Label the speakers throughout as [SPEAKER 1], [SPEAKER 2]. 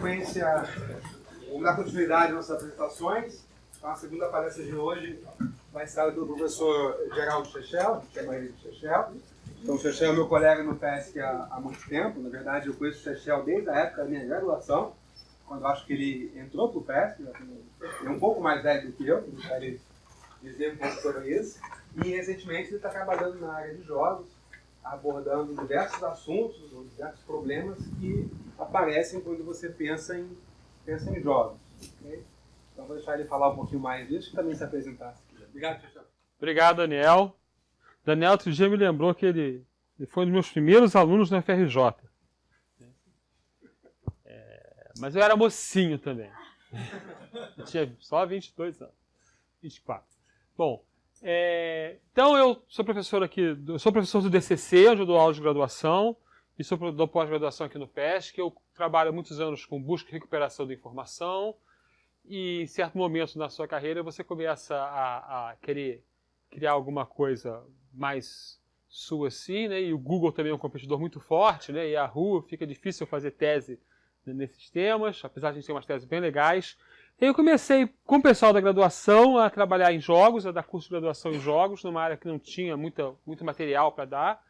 [SPEAKER 1] sequência, vamos dar continuidade às nossas apresentações. Então, a segunda palestra de hoje vai ser do professor Geraldo Chechel, chama ele de Chechel. Então, o Chechel é meu colega no PESC há muito tempo. Na verdade, eu conheço o Chechel desde a época da minha graduação, quando eu acho que ele entrou para o PESC. Ele é um pouco mais velho do que eu, gostaria de dizer um pouco sobre isso. E, recentemente, ele está trabalhando na área de jogos, abordando diversos assuntos, diversos problemas que aparecem quando você pensa em jogos. Okay? Então, vou deixar ele falar um pouquinho mais disso e também se apresentar. Obrigado, Chechel.
[SPEAKER 2] Obrigado, Daniel. Daniel, outro dia me lembrou que ele foi um dos meus primeiros alunos na FRJ. Mas eu era mocinho também. Eu tinha só 22 anos. 24. Bom, então eu sou professor aqui, sou professor do DCC, onde eu dou aula de graduação, e dou pós-graduação aqui no PESC. Eu trabalho há muitos anos com busca e recuperação de informação, e em certo momento na sua carreira você começa a querer criar alguma coisa mais sua assim, né? E o Google também é um competidor muito forte, né? E a Yahoo, fica difícil fazer tese nesses temas, apesar de a gente ter umas teses bem legais. Eu comecei com o pessoal da graduação a trabalhar em jogos, a dar curso de graduação em jogos, numa área que não tinha muito material para dar.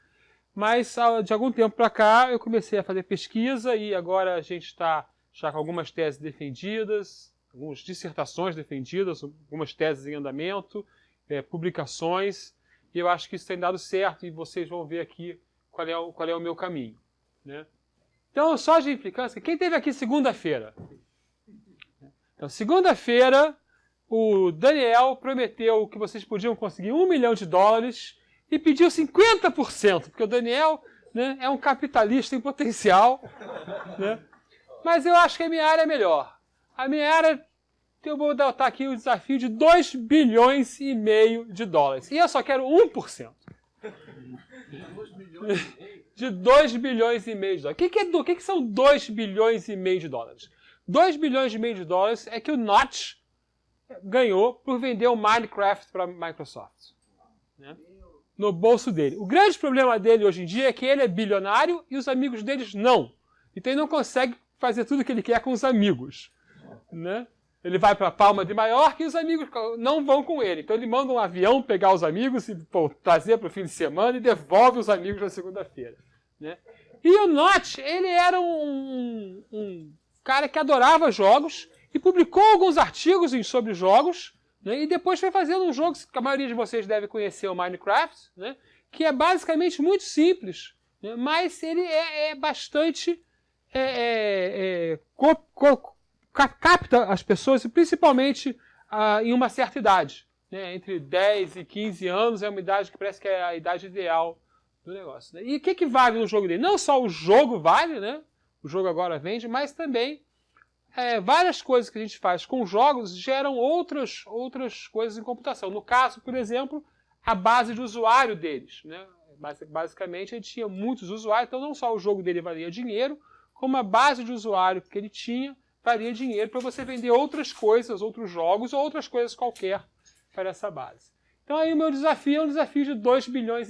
[SPEAKER 2] Mas de algum tempo para cá eu comecei a fazer pesquisa e agora a gente está já com algumas teses defendidas, algumas dissertações defendidas, algumas teses em andamento, publicações, e eu acho que isso tem dado certo e vocês vão ver aqui qual é o meu caminho, né? Então, só de implicância, quem esteve aqui segunda-feira? Então, segunda-feira, o Daniel prometeu que vocês podiam conseguir $1 milhão e pediu 50%, porque o Daniel, né, é um capitalista em potencial, né? Mas eu acho que a minha área é melhor. A minha área, eu vou dar aqui o desafio de $2,5 bilhões. E eu só quero 1%. De $2,5 bilhões. O que são $2,5 bilhões? $2,5 bilhões é que o Notch ganhou por vender o Minecraft para a Microsoft, né? No bolso dele. O grande problema dele hoje em dia é que ele é bilionário e os amigos deles não. Então ele não consegue fazer tudo o que ele quer com os amigos, né? Ele vai para Palma de Maiorca e os amigos não vão com ele. Então ele manda um avião pegar os amigos e trazer para o fim de semana e devolve os amigos na segunda-feira, né? E o Notch, ele era um cara que adorava jogos e publicou alguns artigos sobre jogos, né? E depois foi fazendo um jogo que a maioria de vocês deve conhecer, o Minecraft, né? Que é basicamente muito simples, né? Mas ele é bastante... capta as pessoas, principalmente em uma certa idade, né? Entre 10 e 15 anos é uma idade que parece que é a idade ideal do negócio, né? E o que vale no jogo dele? Não só o jogo vale, né? O jogo agora vende, mas também várias coisas que a gente faz com jogos geram outras coisas em computação. No caso, por exemplo, a base de usuário deles, né? Basicamente, ele tinha muitos usuários, então não só o jogo dele valia dinheiro, como a base de usuário que ele tinha valia dinheiro para você vender outras coisas, outros jogos ou outras coisas qualquer para essa base. Então aí o meu desafio é um desafio de $2,5 bilhões,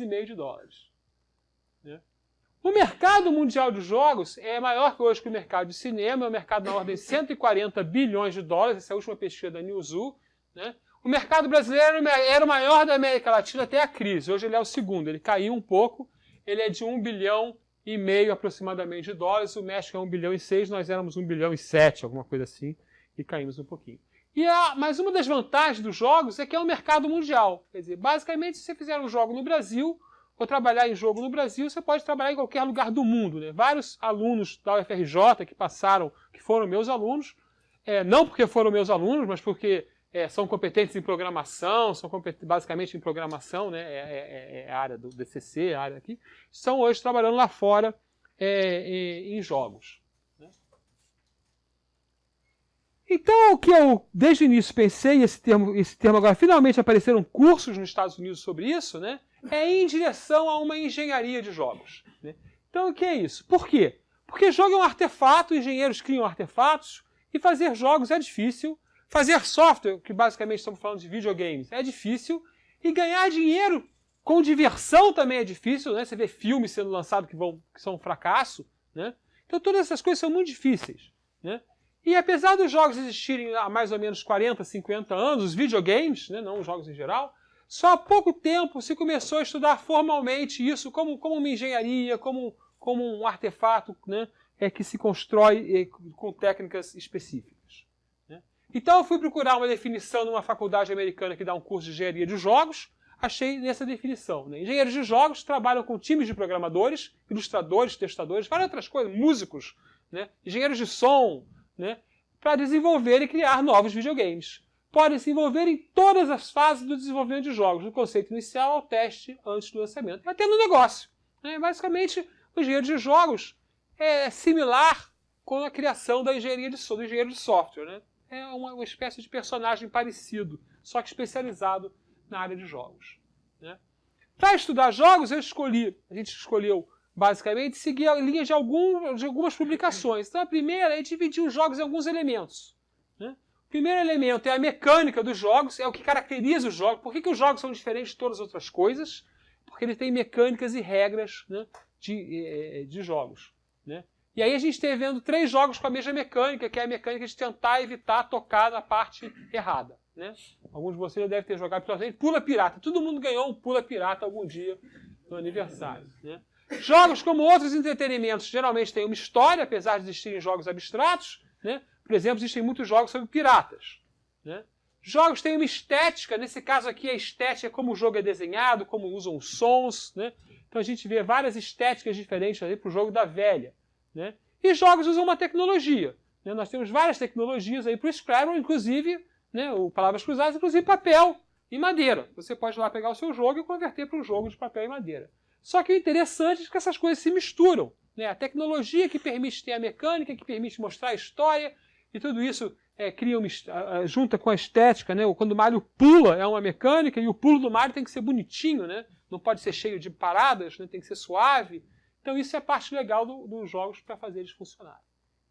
[SPEAKER 2] né? O mercado mundial de jogos é maior que hoje que o mercado de cinema, é um mercado na ordem de $140 bilhões, essa é a última pesquisa da Newzoo, né? O mercado brasileiro era o maior da América Latina até a crise, hoje ele é o segundo, ele caiu um pouco, ele é de $1,5 bilhão aproximadamente de dólares, o México é $1,6 bilhão, nós éramos $1,7 bilhão, alguma coisa assim, e caímos um pouquinho. Mas uma das vantagens dos jogos é que é um mercado mundial. Quer dizer, basicamente, se você fizer um jogo no Brasil, ou trabalhar em jogo no Brasil, você pode trabalhar em qualquer lugar do mundo, né? Vários alunos da UFRJ que foram meus alunos, não porque foram meus alunos, mas porque são competentes em programação, basicamente em programação, né? É a área do DCC, a área aqui, estão hoje trabalhando lá fora em jogos, né? Então, o que eu desde o início pensei, esse termo agora, finalmente apareceram cursos nos Estados Unidos sobre isso, né? É ir em direção a uma engenharia de jogos, né? Então, o que é isso? Por quê? Porque jogo é um artefato, engenheiros criam artefatos, e fazer jogos é difícil. Fazer software, que basicamente estamos falando de videogames, é difícil. E ganhar dinheiro com diversão também é difícil, né? Você vê filmes sendo lançados que são um fracasso, né? Então todas essas coisas são muito difíceis, né? E apesar dos jogos existirem há mais ou menos 40, 50 anos, os videogames, né, não os jogos em geral, só há pouco tempo se começou a estudar formalmente isso como uma engenharia, como um artefato, né, que se constrói com técnicas específicas. Né? Então eu fui procurar uma definição numa faculdade americana que dá um curso de engenharia de jogos, achei nessa definição. Né? Engenheiros de jogos trabalham com times de programadores, ilustradores, testadores, várias outras coisas, músicos, né? Engenheiros de som, né? Para desenvolver e criar novos videogames. Podem se envolver em todas as fases do desenvolvimento de jogos, do conceito inicial ao teste antes do lançamento, até no negócio. Né? Basicamente, o engenheiro de jogos é similar com a criação da engenharia do engenheiro de software. Né? É uma espécie de personagem parecido, só que especializado na área de jogos. Né? Para estudar jogos, a gente escolheu basicamente seguir a linha de algumas publicações. Então a primeira é dividir os jogos em alguns elementos. Né? O primeiro elemento é a mecânica dos jogos, é o que caracteriza os jogos. Por que os jogos são diferentes de todas as outras coisas? Porque eles têm mecânicas e regras, né, de jogos. Né? E aí a gente está vendo 3 jogos com a mesma mecânica, que é a mecânica de tentar evitar tocar na parte errada. Né? Alguns de vocês já devem ter jogado Pula Pirata. Todo mundo ganhou um Pula Pirata algum dia no aniversário. Né? Jogos, como outros entretenimentos, geralmente têm uma história, apesar de existirem jogos abstratos. Né? Por exemplo, existem muitos jogos sobre piratas. Né? Jogos têm uma estética, nesse caso aqui a estética é como o jogo é desenhado, como usam os sons. Né? Então a gente vê várias estéticas diferentes para o jogo da velha. Né? E jogos usam uma tecnologia. Né? Nós temos várias tecnologias aí para o Scrabble, inclusive, né, o Palavras Cruzadas, inclusive papel e madeira. Você pode ir lá pegar o seu jogo e converter para um jogo de papel e madeira. Só que o interessante é que essas coisas se misturam. Né? A tecnologia que permite ter a mecânica, que permite mostrar a história, e tudo isso junta com a estética. Né? Quando o Mario pula, é uma mecânica, e o pulo do Mario tem que ser bonitinho, né? Não pode ser cheio de paradas, né? Tem que ser suave. Então isso é a parte legal dos jogos para fazer eles funcionarem.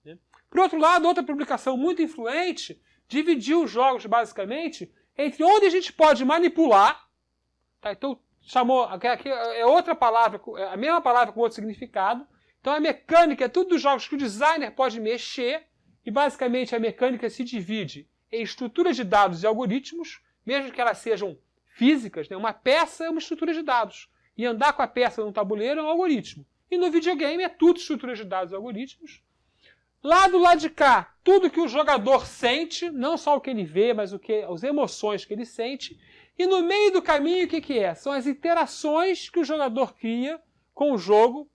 [SPEAKER 2] Né? Por outro lado, outra publicação muito influente dividiu os jogos basicamente entre onde a gente pode manipular. Tá? Então chamou, aqui é outra palavra, a mesma palavra com outro significado. Então a mecânica é tudo dos jogos que o designer pode mexer, e basicamente a mecânica se divide em estruturas de dados e algoritmos, mesmo que elas sejam físicas. Né? Uma peça é uma estrutura de dados, e andar com a peça no tabuleiro é um algoritmo. E no videogame é tudo estrutura de dados e algoritmos. Lá do lado de cá, tudo que o jogador sente, não só o que ele vê, mas as emoções que ele sente. E no meio do caminho, o que é? São as interações que o jogador cria com o jogo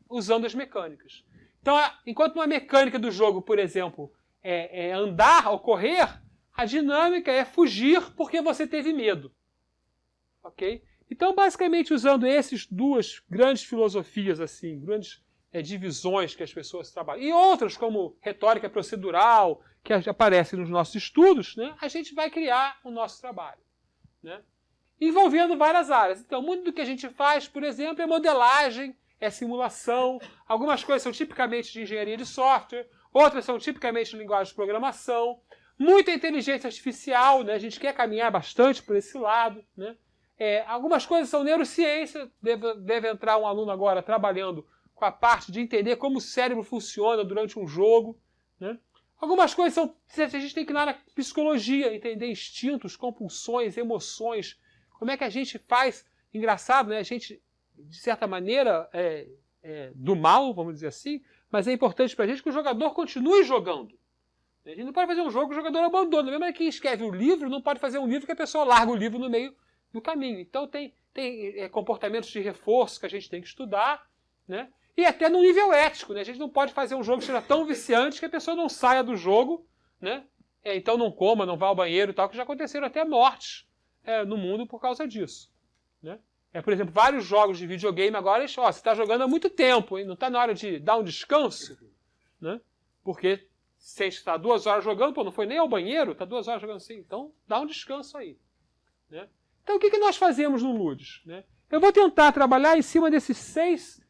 [SPEAKER 2] usando as mecânicas. Então, enquanto uma mecânica do jogo, por exemplo, é andar ou correr, a dinâmica é fugir porque você teve medo. Ok? Então, basicamente, usando essas duas grandes filosofias, assim, grandes divisões que as pessoas trabalham, e outras como retórica procedural, que aparecem nos nossos estudos, né, a gente vai criar o nosso trabalho. Né? Envolvendo várias áreas. Então, muito do que a gente faz, por exemplo, é modelagem, é simulação. Algumas coisas são tipicamente de engenharia de software, outras são tipicamente de linguagem de programação. Muita inteligência artificial, né? A gente quer caminhar bastante por esse lado. Né? Algumas coisas são neurociência, deve entrar um aluno agora trabalhando com a parte de entender como o cérebro funciona durante um jogo. Né? Algumas coisas são... A gente tem que ir lá na psicologia, entender instintos, compulsões, emoções. Como é que a gente faz... Engraçado, né? A gente, de certa maneira, do mal, vamos dizer assim, mas é importante para a gente que o jogador continue jogando. A gente não pode fazer um jogo que o jogador abandona. Mesmo que quem escreve um livro não pode fazer um livro que a pessoa larga o livro no meio do caminho. Então tem comportamentos de reforço que a gente tem que estudar, né? E até no nível ético, né? A gente não pode fazer um jogo que seja tão viciante que a pessoa não saia do jogo, né? Então não coma, não vá ao banheiro e tal, que já aconteceram até mortes no mundo por causa disso. Né? Por exemplo, vários jogos de videogame agora, você está jogando há muito tempo, hein? Não está na hora de dar um descanso? Né? Porque você está 2 horas jogando, não foi nem ao banheiro, está 2 horas jogando assim, então dá um descanso aí. Né? Então o que nós fazemos no Ludus? Né? Eu vou tentar trabalhar em cima desses 6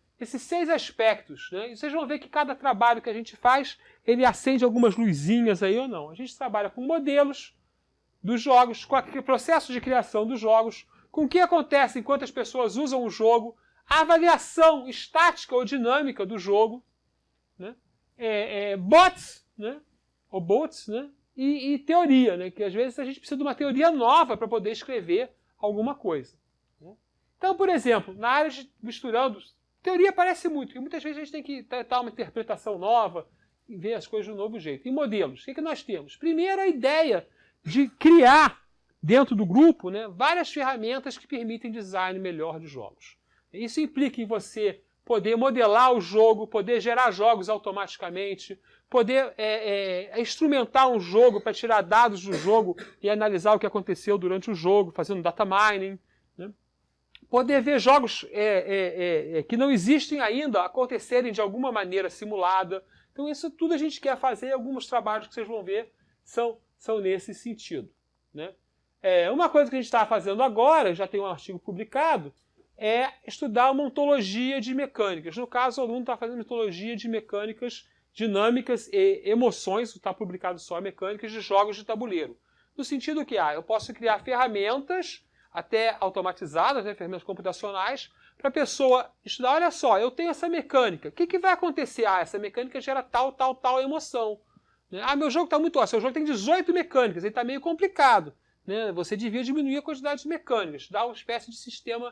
[SPEAKER 2] aspectos. Né? E vocês vão ver que cada trabalho que a gente faz, ele acende algumas luzinhas aí ou não. A gente trabalha com modelos dos jogos, com o processo de criação dos jogos, com o que acontece enquanto as pessoas usam o jogo, a avaliação estática ou dinâmica do jogo, né? Bots, né? bots, né? E teoria, né? Que às vezes a gente precisa de uma teoria nova para poder escrever alguma coisa. Né? Então, por exemplo, na área de misturando, teoria parece muito, porque muitas vezes a gente tem que tentar uma interpretação nova e ver as coisas de um novo jeito. Em modelos, o que nós temos? Primeiro, a ideia de criar dentro do grupo, né, várias ferramentas que permitem design melhor de jogos. Isso implica em você poder modelar o jogo, poder gerar jogos automaticamente, poder instrumentar um jogo para tirar dados do jogo e analisar o que aconteceu durante o jogo, fazendo data mining. Né? Poder ver jogos que não existem ainda acontecerem de alguma maneira simulada. Então isso tudo a gente quer fazer e alguns trabalhos que vocês vão ver são nesse sentido. Né? Uma coisa que a gente está fazendo agora, já tem um artigo publicado, é estudar uma ontologia de mecânicas. No caso, o aluno está fazendo uma ontologia de mecânicas dinâmicas e emoções, está publicado só mecânicas de jogos de tabuleiro. No sentido que eu posso criar ferramentas, até automatizadas, né, ferramentas computacionais, para a pessoa estudar, olha só, eu tenho essa mecânica, o que vai acontecer? Essa mecânica gera tal emoção. Né? Meu jogo está muito... seu jogo tem 18 mecânicas, ele está meio complicado. Né? Você devia diminuir a quantidade de mecânicas, dar uma espécie de sistema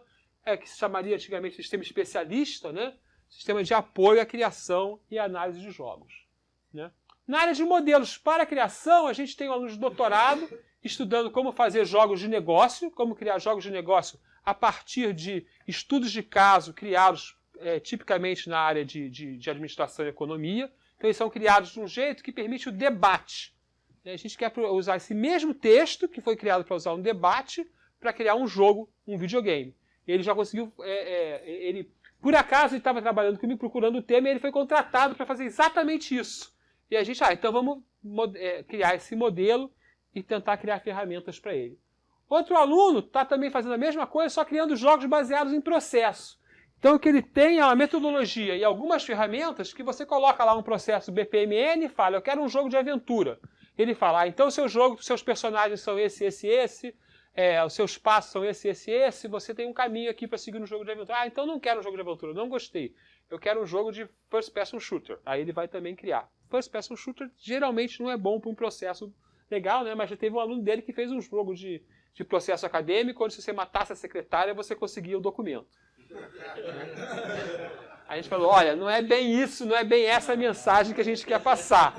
[SPEAKER 2] que se chamaria antigamente de sistema especialista, né? Sistema de apoio à criação e análise de jogos. Né? Na área de modelos para a criação, a gente tem um aluno de doutorado estudando como fazer jogos de negócio, como criar jogos de negócio a partir de estudos de caso criados tipicamente na área de administração e economia. Então eles são criados de um jeito que permite o debate. A gente quer usar esse mesmo texto que foi criado para usar um debate para criar um jogo, um videogame. Ele já conseguiu... por acaso ele estava trabalhando comigo, procurando o tema, e ele foi contratado para fazer exatamente isso. E a gente, então vamos criar esse modelo e tentar criar ferramentas para ele. Outro aluno está também fazendo a mesma coisa, só criando jogos baseados em processo. Então o que ele tem é uma metodologia e algumas ferramentas que você coloca lá um processo BPMN e fala, eu quero um jogo de aventura. Ele fala, então o seu jogo, seus personagens são esse, os seus passos são esse, você tem um caminho aqui para seguir no jogo de aventura. Então não quero um jogo de aventura, não gostei. Eu quero um jogo de first person shooter. Aí ele vai também criar. First person shooter geralmente não é bom para um processo legal, né? Mas já teve um aluno dele que fez um jogo de processo acadêmico, onde se você matasse a secretária, você conseguia o documento. Aí a gente falou, olha, não é bem isso, não é bem essa a mensagem que a gente quer passar.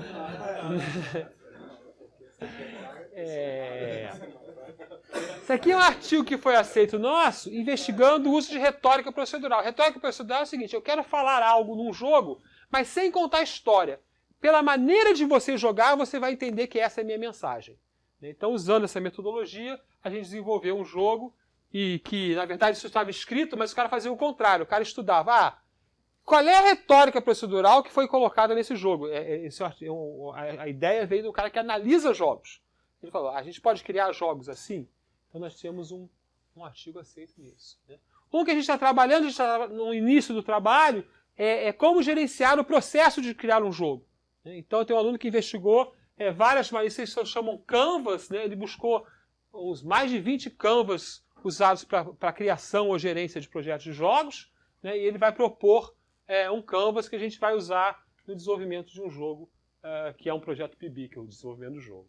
[SPEAKER 2] Esse aqui é um artigo que foi aceito nosso, investigando o uso de retórica procedural. Retórica procedural é o seguinte, eu quero falar algo num jogo, mas sem contar a história. Pela maneira de você jogar, você vai entender que essa é a minha mensagem. Então, usando essa metodologia, a gente desenvolveu um jogo e que, na verdade, isso estava escrito, mas o cara fazia o contrário. O cara estudava, qual é a retórica procedural que foi colocada nesse jogo? A ideia veio do cara que analisa jogos. Ele falou, a gente pode criar jogos assim? Então nós temos um artigo aceito nisso. Né? Um que a gente está trabalhando, a gente está no início do trabalho, é como gerenciar o processo de criar um jogo. Né? Então tem um aluno que investigou várias maneiras, vocês chamam canvas, né? Ele buscou uns mais de 20 canvas usados para criação ou gerência de projetos de jogos, né? E ele vai propor um canvas que a gente vai usar no desenvolvimento de um jogo, que é um projeto PIB, que é o desenvolvimento do jogo.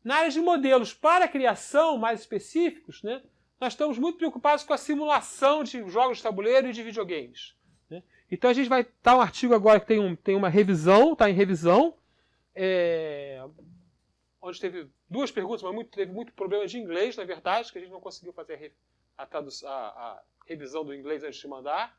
[SPEAKER 2] Na área de modelos para criação mais específicos, né, nós estamos muito preocupados com a simulação de jogos de tabuleiro e de videogames. Né? Então a gente vai estar um artigo agora que tem uma revisão, está em revisão, onde teve duas perguntas, mas teve muito problema de inglês, na verdade, que a gente não conseguiu fazer a revisão do inglês antes de mandar.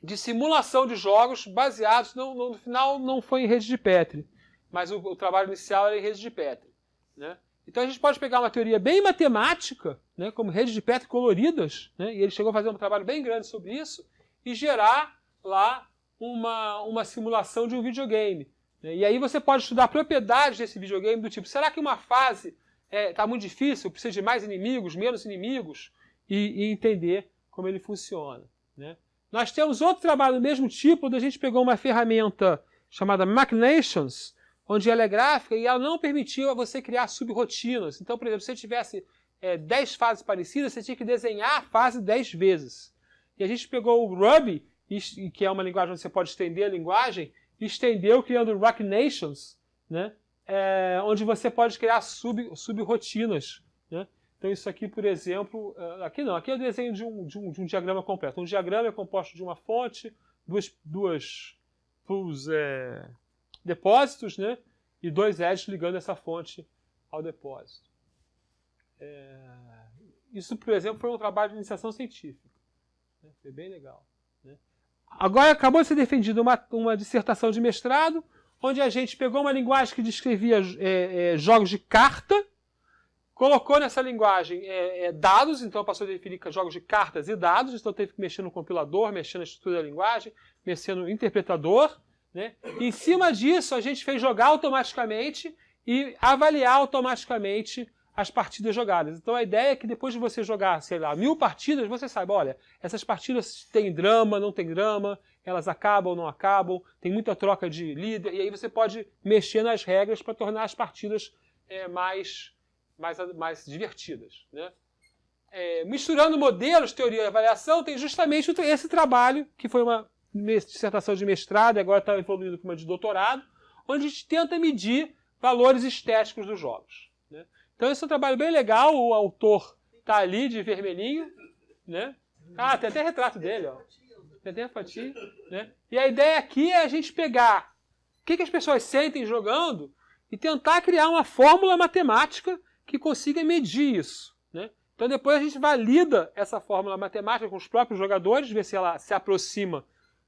[SPEAKER 2] De simulação de jogos baseados, no final não foi em rede de Petri, mas o trabalho inicial era em rede de Petri. Né? Então a gente pode pegar uma teoria bem matemática, né, como redes de Petri coloridas, né, e ele chegou a fazer um trabalho bem grande sobre isso, e gerar lá uma simulação de um videogame. Né? E aí você pode estudar propriedades desse videogame do tipo, será que uma fase está muito difícil, precisa de mais inimigos, menos inimigos, e entender como ele funciona. Né? Nós temos outro trabalho do mesmo tipo, onde a gente pegou uma ferramenta chamada Machinations, onde ela é gráfica e ela não permitia você criar subrotinas. Então, por exemplo, se você tivesse 10 fases parecidas, você tinha que desenhar a fase 10 vezes. E a gente pegou o Ruby e que é uma linguagem onde você pode estender a linguagem, estendeu criando Rock Nations, né? Onde você pode criar sub-rotinas. Né? Então isso aqui, por exemplo, aqui não, aqui é o desenho de um diagrama completo. Um diagrama é composto de uma fonte, duas pools, depósitos, né? E dois edges ligando essa fonte ao depósito. Isso, por exemplo, foi um trabalho de iniciação científica. Né? Foi bem legal. Né? Agora acabou de ser defendida uma dissertação de mestrado, onde a gente pegou uma linguagem que descrevia jogos de carta, colocou nessa linguagem dados, então passou a definir jogos de cartas e dados, então teve que mexer no compilador, mexer na estrutura da linguagem, mexer no interpretador. Né? E, em cima disso, a gente fez jogar automaticamente e avaliar automaticamente as partidas jogadas. Então a ideia é que depois de você jogar, sei lá, 1000 partidas, você saiba, olha, essas partidas têm drama, não tem drama, elas acabam ou não acabam, tem muita troca de líder, e aí você pode mexer nas regras para tornar as partidas mais divertidas. Né? Misturando modelos, teoria e avaliação, tem justamente esse trabalho, que foi uma dissertação de mestrado e agora está evoluindo para uma de doutorado, onde a gente tenta medir valores estéticos dos jogos. Né? Então esse é um trabalho bem legal, o autor está ali de vermelhinho. Né? Ah, tem até retrato dele. Ó. Tem até a fatia. Né? E a ideia aqui é a gente pegar o que as pessoas sentem jogando e tentar criar uma fórmula matemática que consiga medir isso. Né? Então depois a gente valida essa fórmula matemática com os próprios jogadores, ver se ela se aproxima,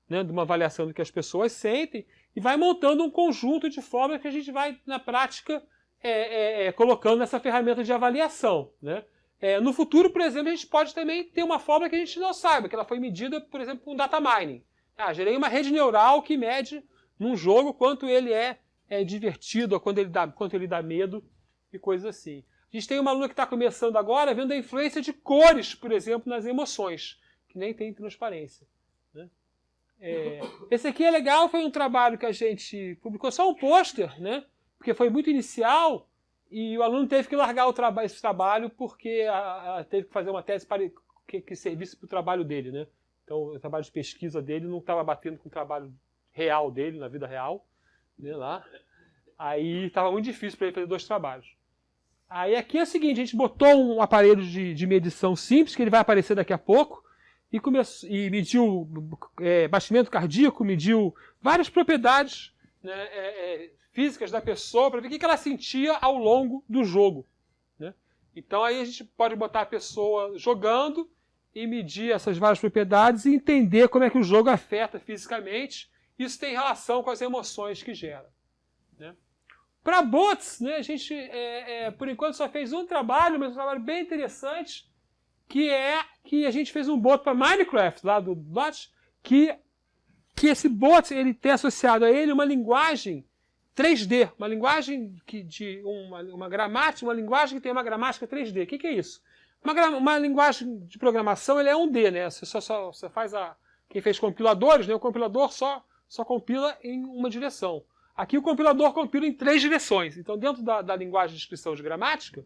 [SPEAKER 2] né, de uma avaliação do que as pessoas sentem, e vai montando um conjunto de fórmulas que a gente vai, na prática, colocando nessa ferramenta de avaliação. Né? No futuro, por exemplo, a gente pode também ter uma fórmula que a gente não saiba, que ela foi medida, por exemplo, com data mining. Gerei uma rede neural que mede num jogo quanto ele é divertido, ou quanto ele dá medo, e coisas assim. A gente tem uma aluna que está começando agora vendo a influência de cores, por exemplo, nas emoções, que nem tem transparência. Né? Esse aqui é legal, foi um trabalho que a gente publicou, só um pôster, né? Porque foi muito inicial e o aluno teve que largar esse trabalho porque teve que fazer uma tese que servisse para o trabalho dele. Né? Então o trabalho de pesquisa dele não estava batendo com o trabalho real dele, na vida real. Né, lá. Aí estava muito difícil para ele fazer 2 trabalhos. Aí aqui é o seguinte, a gente botou um aparelho de medição simples, que ele vai aparecer daqui a pouco, e mediu batimento cardíaco, mediu várias propriedades, né, físicas da pessoa para ver o que ela sentia ao longo do jogo. Né? Então aí a gente pode botar a pessoa jogando e medir essas várias propriedades e entender como é que o jogo afeta fisicamente. Isso tem relação com as emoções que gera. Né? Para bots, né, a gente, por enquanto, só fez um trabalho, mas um trabalho bem interessante, que é que a gente fez um bot para Minecraft, lá do Bot, que esse bot ele tem associado a ele uma linguagem 3D, uma linguagem uma gramática, uma linguagem que tem uma gramática 3D. O que é isso? Uma linguagem de programação ele é 1D, né? Você faz quem fez compiladores, né? O compilador só compila em uma direção. Aqui o compilador compila em 3 direções. Então, dentro da linguagem de descrição de gramática,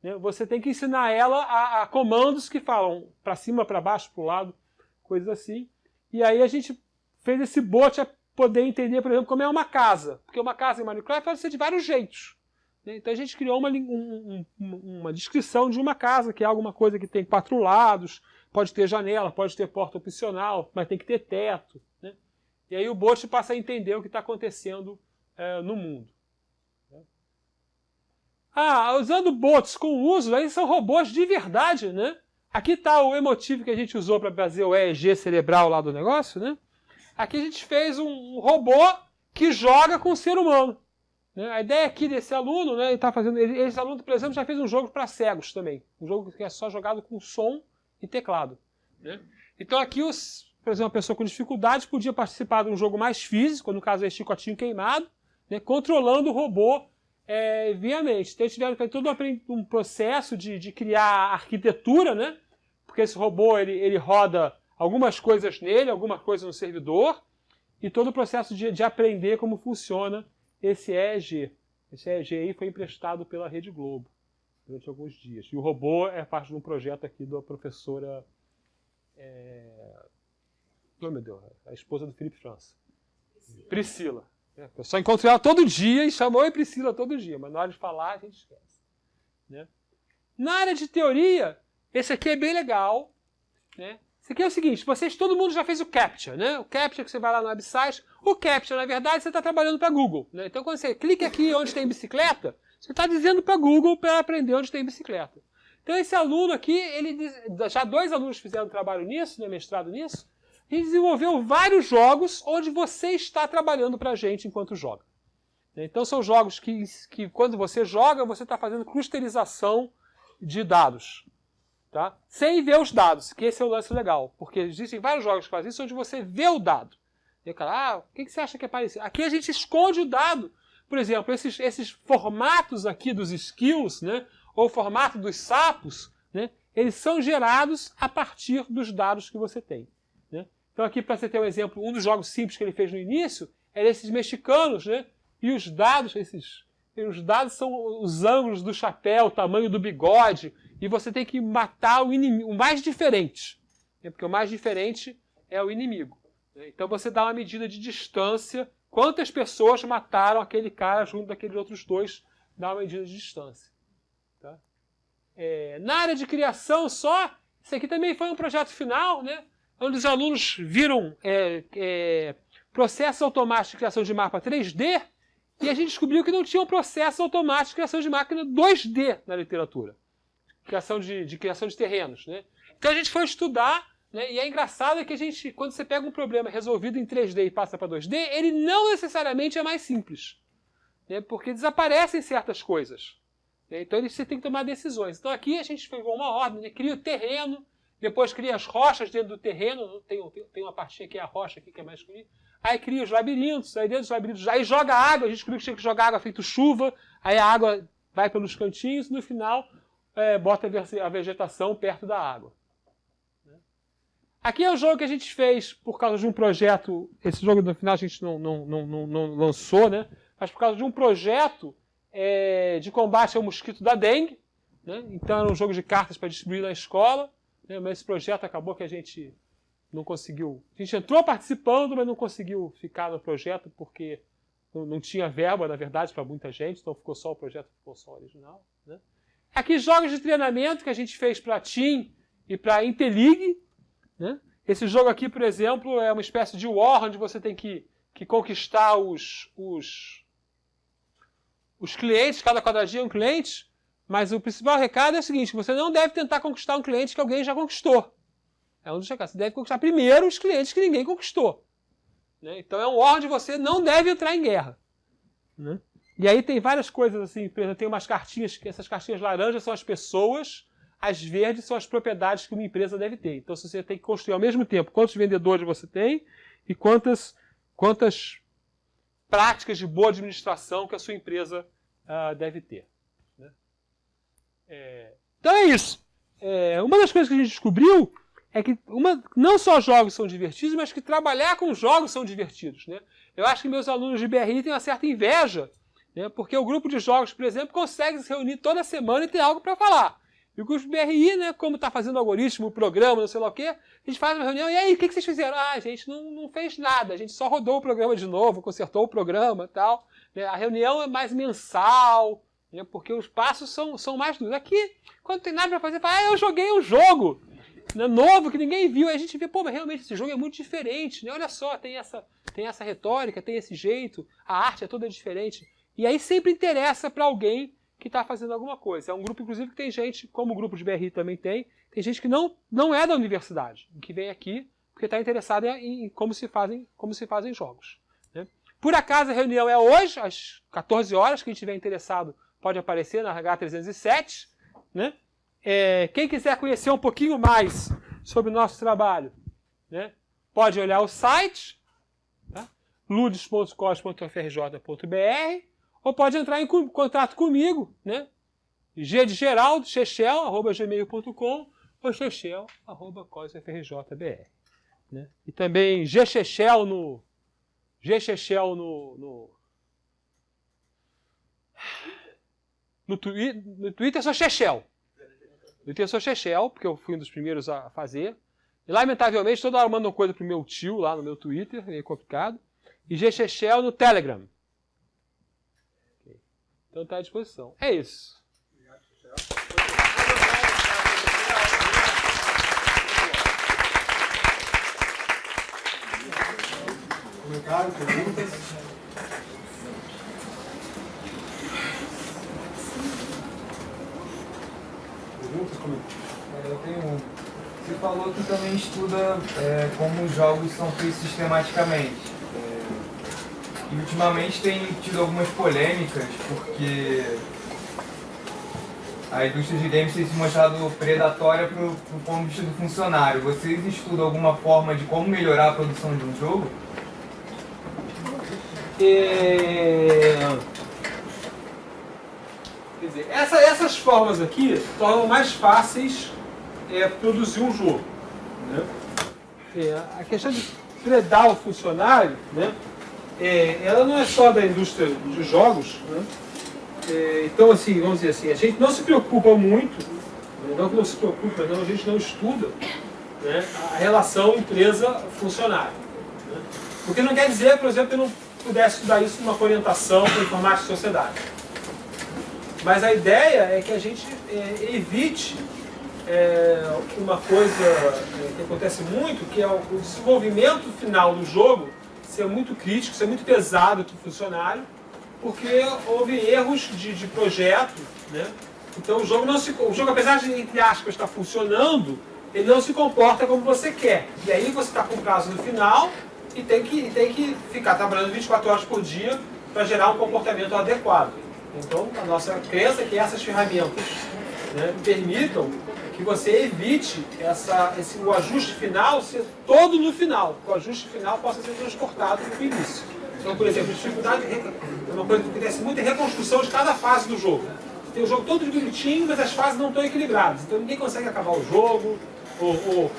[SPEAKER 2] né, você tem que ensinar ela a comandos que falam para cima, para baixo, para o lado, coisas assim. E aí a gente fez esse bot a poder entender, por exemplo, como é uma casa. Porque uma casa em Minecraft pode ser de vários jeitos. Né? Então a gente criou uma descrição de uma casa, que é alguma coisa que tem 4 lados, pode ter janela, pode ter porta opcional, mas tem que ter teto. Né? E aí o bot passa a entender o que está acontecendo no mundo. Usando bots com uso, aí são robôs de verdade, né? Aqui está o emotivo que a gente usou para fazer o EEG cerebral lá do negócio, né? Aqui a gente fez um robô que joga com o ser humano. Né? A ideia aqui desse aluno, né? Esse aluno, por exemplo, já fez um jogo para cegos também. Um jogo que é só jogado com som e teclado. Né? Então aqui, por exemplo, uma pessoa com dificuldade podia participar de um jogo mais físico, no caso é chicotinho queimado, né? Controlando o robô via mente. Então eles tiveram que fazer todo um processo de criar arquitetura, né? Porque esse robô ele roda algumas coisas nele, alguma coisa no servidor, e todo o processo de aprender como funciona esse EEG. Esse EEG aí foi emprestado pela Rede Globo durante alguns dias. E o robô é parte de um projeto aqui da professora Oh, meu Deus, a esposa do Felipe França. Priscila. Eu só encontro ela todo dia e chamo Oi Priscila todo dia, mas na hora de falar a gente esquece. Né? Na área de teoria, esse aqui é bem legal. Né? Esse aqui é o seguinte, todo mundo já fez o CAPTCHA, né? O CAPTCHA que você vai lá no website. O CAPTCHA, na verdade, você está trabalhando para Google. Né? Então, quando você clica aqui onde tem bicicleta, você está dizendo para Google para aprender onde tem bicicleta. Então, esse aluno aqui, já 2 alunos fizeram trabalho nisso, né? Mestrado nisso. E desenvolveu vários jogos onde você está trabalhando para a gente enquanto joga. Então, são jogos que quando você joga, você está fazendo clusterização de dados. Tá? Sem ver os dados, que esse é o lance legal. Porque existem vários jogos que fazem isso onde você vê o dado. E o cara, o que você acha que é parecido? Aqui a gente esconde o dado. Por exemplo, esses formatos aqui dos skills, né? Ou o formato dos sapos, né? Eles são gerados a partir dos dados que você tem. Né? Então aqui, para você ter um exemplo, um dos jogos simples que ele fez no início era esses mexicanos, né? E os dados são os ângulos do chapéu, o tamanho do bigode, e você tem que matar o inimigo, o mais diferente. Né? Porque o mais diferente é o inimigo. Né? Então você dá uma medida de distância, quantas pessoas mataram aquele cara junto daqueles outros 2, dá uma medida de distância. Tá? Na área de criação só, isso aqui também foi um projeto final, né? Onde os alunos viram processos automáticos de criação de mapa 3D, e a gente descobriu que não tinha um processo automático de criação de máquina 2D na literatura. Criação de terrenos. Né? Então a gente foi estudar, né? E é engraçado que quando você pega um problema resolvido em 3D e passa para 2D, ele não necessariamente é mais simples. Né? Porque desaparecem certas coisas. Né? Então você tem que tomar decisões. Então aqui a gente pegou uma ordem, né? Cria o terreno, depois cria as rochas dentro do terreno, tem uma partinha que é a rocha aqui que é mais escolhida. Aí cria os labirintos, aí dentro dos labirintos, aí joga água, a gente descobriu que tinha que jogar água feito chuva, aí a água vai pelos cantinhos e no final bota a vegetação perto da água. Aqui é um jogo que a gente fez por causa de um projeto, esse jogo no final a gente não lançou, né? Mas por causa de um projeto de combate ao mosquito da dengue. Né? Então era um jogo de cartas para distribuir na escola, né? Mas esse projeto acabou que a gente não conseguiu. A gente entrou participando, mas não conseguiu ficar no projeto porque não tinha verba, na verdade, para muita gente, então ficou só o projeto, ficou só o original. Né? Aqui jogos de treinamento que a gente fez para Team e para Interleague. Né? Esse jogo aqui, por exemplo, é uma espécie de war, onde você tem que conquistar os clientes, cada quadradinho é um cliente, mas o principal recado é o seguinte, você não deve tentar conquistar um cliente que alguém já conquistou. É um dos recados. Você deve conquistar primeiro os clientes que ninguém conquistou. Né? Então é um war onde você não deve entrar em guerra. Né? E aí tem várias coisas assim, por exemplo, tem umas cartinhas, que essas cartinhas laranjas são as pessoas, as verdes são as propriedades que uma empresa deve ter. Então você tem que construir ao mesmo tempo quantos vendedores você tem e quantas práticas de boa administração que a sua empresa deve ter. Né? Então é isso. Uma das coisas que a gente descobriu é que não só jogos são divertidos, mas que trabalhar com jogos são divertidos. Né? Eu acho que meus alunos de BRI têm uma certa inveja, né? Porque o grupo de jogos, por exemplo, consegue se reunir toda semana e ter algo para falar. E o grupo de BRI, né, como está fazendo algoritmo, programa, não sei lá o quê, a gente faz uma reunião, e aí, o que vocês fizeram? A gente não fez nada, a gente só rodou o programa de novo, consertou o programa e tal. Né? A reunião é mais mensal, né, porque os passos são mais duros. Aqui, quando tem nada para fazer, fala, eu joguei um jogo novo que ninguém viu. Aí a gente vê, pô, mas realmente esse jogo é muito diferente. Né? Olha só, tem essa retórica, tem esse jeito, a arte é toda diferente. E aí sempre interessa para alguém que está fazendo alguma coisa. É um grupo, inclusive, que tem gente, como o grupo de BRI também tem gente que não é da universidade, que vem aqui porque está interessado em como se fazem jogos. Né? Por acaso a reunião é hoje, às 14 horas, quem estiver interessado pode aparecer na H307. Né? Quem quiser conhecer um pouquinho mais sobre o nosso trabalho, né, pode olhar o site, tá? ludes.cos.frj.br, ou pode entrar em contato comigo, né? G de Geraldo, chechel@gmail.com ou chechel@cosfrj.br. Né? E também gchechel no Twitter, sou Chechel. No Twitter eu sou Chechel, porque eu fui um dos primeiros a fazer. E, lamentavelmente, toda hora mandam coisa pro meu tio lá no meu Twitter, meio complicado. E Gchechel no Telegram. Então tá à disposição. É isso.
[SPEAKER 1] Obrigado, Chechel. Comentários, perguntas? Perguntas, comentários?
[SPEAKER 3] Eu tenho um. Você falou que também estuda como os jogos são feitos sistematicamente. E ultimamente tem tido algumas polêmicas, porque a indústria de games tem se mostrado predatória para o ponto de vista do funcionário. Vocês estudam alguma forma de como melhorar a produção de um jogo?
[SPEAKER 2] Quer dizer, essas formas aqui tornam mais fáceis produzir um jogo. Né? A questão de predar o funcionário, né? Ela não é só da indústria de jogos. Né? Então, assim, vamos dizer assim, a gente não se preocupa muito, não que não se preocupa, não, a gente não estuda, né, a relação empresa-funcionário. Né? O que não quer dizer, por exemplo, que eu não pudesse estudar isso numa orientação para informática e sociedade. Mas a ideia é que a gente evite uma coisa que acontece muito, que é o desenvolvimento final do jogo ser muito crítico, ser muito pesado para o funcionário, porque houve erros de projeto, né? Então o jogo, apesar de, entre aspas, estar funcionando, ele não se comporta como você quer. E aí você está com o prazo no final e tem que ficar trabalhando 24 horas por dia para gerar um comportamento adequado. Então a nossa crença é que essas ferramentas, né, permitam que você evite o ajuste final ser todo no final, que o ajuste final possa ser transportado no início. Então, por exemplo, dificuldade é uma coisa que acontece muito, é reconstrução de cada fase do jogo. Você tem o jogo todo bonitinho, mas as fases não estão equilibradas. Então ninguém consegue acabar o jogo, ou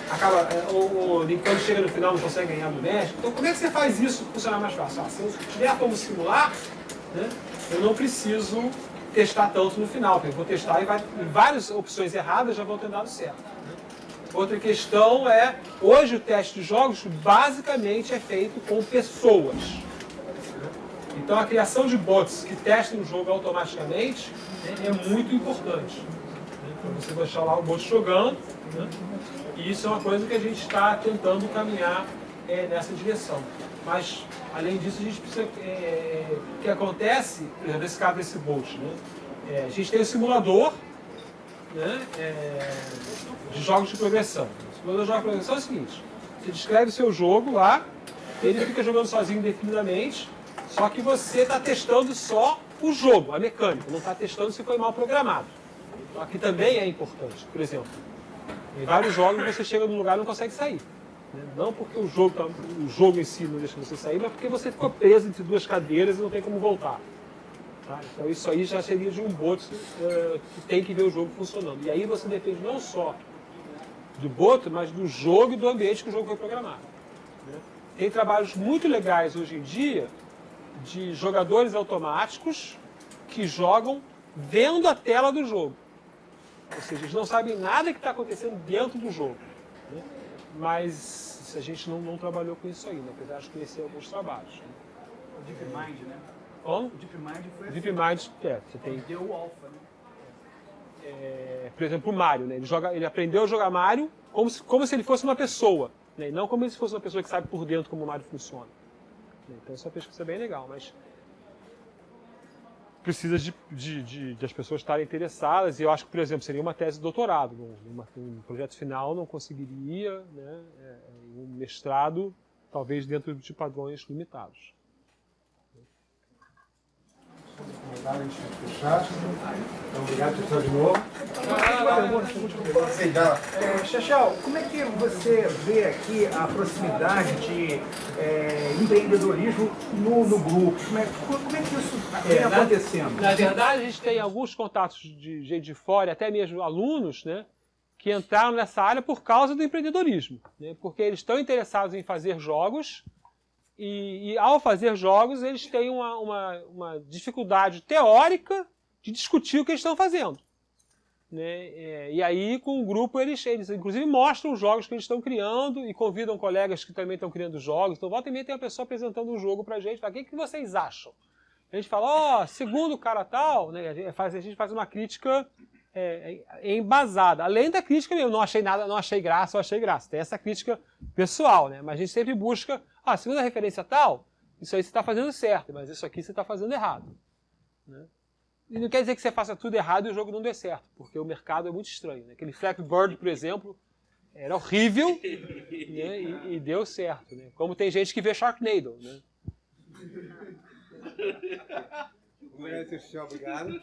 [SPEAKER 2] quando chega no final não consegue ganhar do México. Então como é que você faz isso funcionar mais fácil? Se eu tiver como simular, né, eu não preciso testar tanto no final, porque eu vou testar e várias opções erradas já vão ter dado certo. Né? Outra questão hoje o teste de jogos basicamente é feito com pessoas. Então a criação de bots que testem o jogo automaticamente, né, é muito importante. Para você deixar lá o bot jogando, né? E isso é uma coisa que a gente está tentando caminhar nessa direção. Mas, além disso, a gente precisa... o que acontece, nesse caso desse bot, né? A gente tem um simulador, né, de jogos de progressão. O simulador de jogos de progressão é o seguinte: você descreve o seu jogo lá, ele fica jogando sozinho indefinidamente, só que você está testando só o jogo, a mecânica, não está testando se foi mal programado. Então, aqui também é importante. Por exemplo, em vários jogos você chega num lugar e não consegue sair. Não porque o jogo em si não deixa você sair, mas porque você ficou preso entre duas cadeiras e não tem como voltar. Tá? Então isso aí já seria de um bot que tem que ver o jogo funcionando. E aí você depende não só do bot, mas do jogo e do ambiente que o jogo foi programado. Tem trabalhos muito legais hoje em dia de jogadores automáticos que jogam vendo a tela do jogo. Ou seja, eles não sabem nada que está acontecendo dentro do jogo. Né? Mas a gente não trabalhou com isso ainda, apesar de conhecer alguns trabalhos. Né?
[SPEAKER 4] O Deep Mind, né?
[SPEAKER 2] Como?
[SPEAKER 4] O Deep Mind foi
[SPEAKER 2] Deep Mind, você tem...
[SPEAKER 4] deu o alpha, né?
[SPEAKER 2] Por exemplo, o Mario, né? Ele aprendeu a jogar Mario como se ele fosse uma pessoa, né? E não como se fosse uma pessoa que sabe por dentro como o Mario funciona. Então essa pesquisa é bem legal, mas precisa de as pessoas estarem interessadas, e eu acho que, por exemplo, seria uma tese de doutorado. Um projeto final não conseguiria, né, um mestrado, talvez dentro de padrões limitados.
[SPEAKER 1] A gente fechar. Então, obrigado, pessoal, de novo.
[SPEAKER 4] Chechel, como é que você vê aqui a proximidade de empreendedorismo no grupo? Como é que isso vem acontecendo?
[SPEAKER 2] Na verdade, a gente tem alguns contatos de gente de fora, até mesmo alunos, né, que entraram nessa área por causa do empreendedorismo, né, porque eles estão interessados em fazer jogos. E ao fazer jogos, eles têm uma dificuldade teórica de discutir o que eles estão fazendo. né? E aí, com o grupo, eles inclusive mostram os jogos que eles estão criando e convidam colegas que também estão criando jogos. Então, volta e meia tem uma pessoa apresentando um jogo pra gente. Fala, o que vocês acham? A gente fala, segundo o cara tal, né? A gente faz uma crítica embasada. Além da crítica, eu não achei nada, não achei graça, eu achei graça. Tem essa crítica pessoal, né? Mas a gente sempre busca, segundo a referência tal, isso aí você está fazendo certo, mas isso aqui você está fazendo errado. Né? E não quer dizer que você faça tudo errado e o jogo não dê certo, porque o mercado é muito estranho. Né? Aquele Flappy Bird, por exemplo, era horrível, né? e deu certo. Né? Como tem gente que vê Sharknado. Né?
[SPEAKER 1] Obrigado.